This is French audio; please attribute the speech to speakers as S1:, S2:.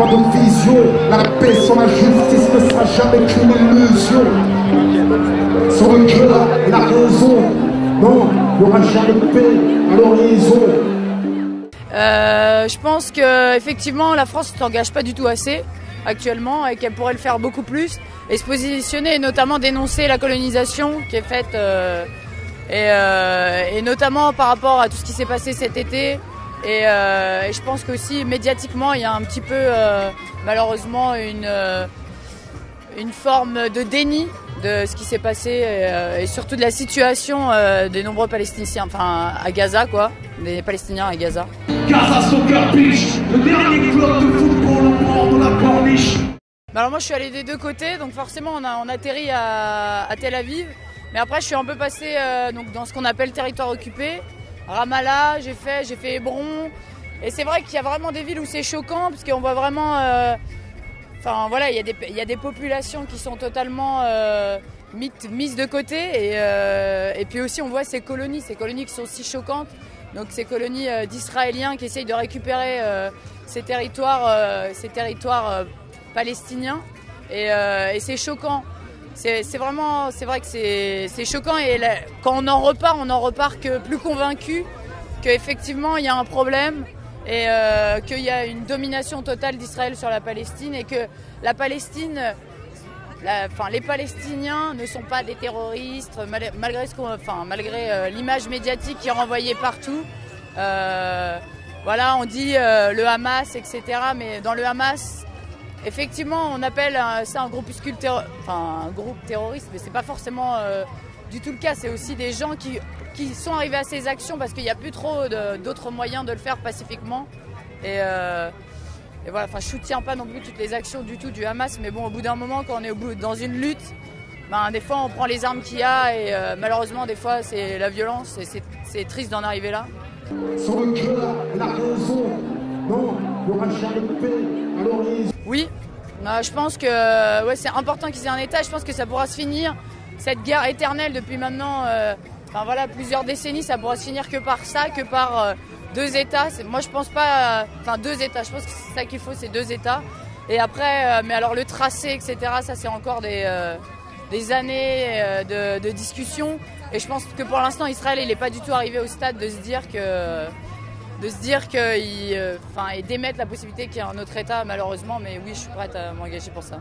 S1: pas de vision. La paix sans la justice ne sera jamais qu'une illusion. Sans le cœur et la raison, non, il n'y aura jamais de paix à l'horizon.
S2: Je pense qu'effectivement la France ne s'engage pas du tout assez actuellement et qu'elle pourrait le faire beaucoup plus et se positionner et notamment dénoncer la colonisation qui est faite et notamment par rapport à tout ce qui s'est passé cet été et je pense qu'aussi médiatiquement il y a un petit peu malheureusement une forme de déni de ce qui s'est passé et surtout de la situation des nombreux Palestiniens, enfin à Gaza quoi, des Palestiniens à Gaza.
S1: Gaza son cœur biche, le dernier club de football au bord de la corniche.
S2: Alors moi je suis allé des deux côtés, donc forcément on atterrit à Tel Aviv, mais après je suis un peu passé donc dans ce qu'on appelle territoire occupé, Ramallah, j'ai fait Hébron, et c'est vrai qu'il y a vraiment des villes où c'est choquant parce qu'on voit vraiment enfin voilà, il y a des populations qui sont totalement mises de côté et puis aussi on voit ces colonies qui sont si choquantes. Donc ces colonies d'Israéliens qui essayent de récupérer ces territoires palestiniens et c'est choquant. C'est vrai que c'est choquant et là, quand on en repart que plus convaincu qu'effectivement il y a un problème. Et qu'il y a une domination totale d'Israël sur la Palestine et que la Palestine, les Palestiniens ne sont pas des terroristes malgré l'image médiatique qui est renvoyée partout. Voilà, on dit le Hamas, etc. Mais dans le Hamas, effectivement, on appelle ça un groupuscule un groupe terroriste, mais c'est pas forcément du tout le cas. C'est aussi des gens qui sont arrivés à ces actions parce qu'il n'y a plus trop d'autres moyens de le faire pacifiquement. Et voilà, je ne soutiens pas non plus toutes les actions du tout du Hamas, mais bon, au bout d'un moment, quand on est dans une lutte, des fois on prend les armes qu'il y a et malheureusement, des fois, c'est la violence et c'est triste d'en arriver là.
S1: Sans le cœur et la raison, non, il n'y aura jamais de paix à l'horizon.
S2: Oui, je pense que ouais, c'est important qu'ils aient un État. Je pense que ça pourra se finir. Cette guerre éternelle depuis maintenant plusieurs décennies, ça pourra se finir que par ça, que par deux États. Moi je pense pas, deux États, je pense que c'est ça qu'il faut, c'est deux États. Et après, mais alors le tracé, etc., ça c'est encore des années de discussion. Et je pense que pour l'instant Israël il n'est pas du tout arrivé au stade de se dire et d'émettre la possibilité qu'il y ait un autre État malheureusement, mais oui je suis prête à m'engager pour ça.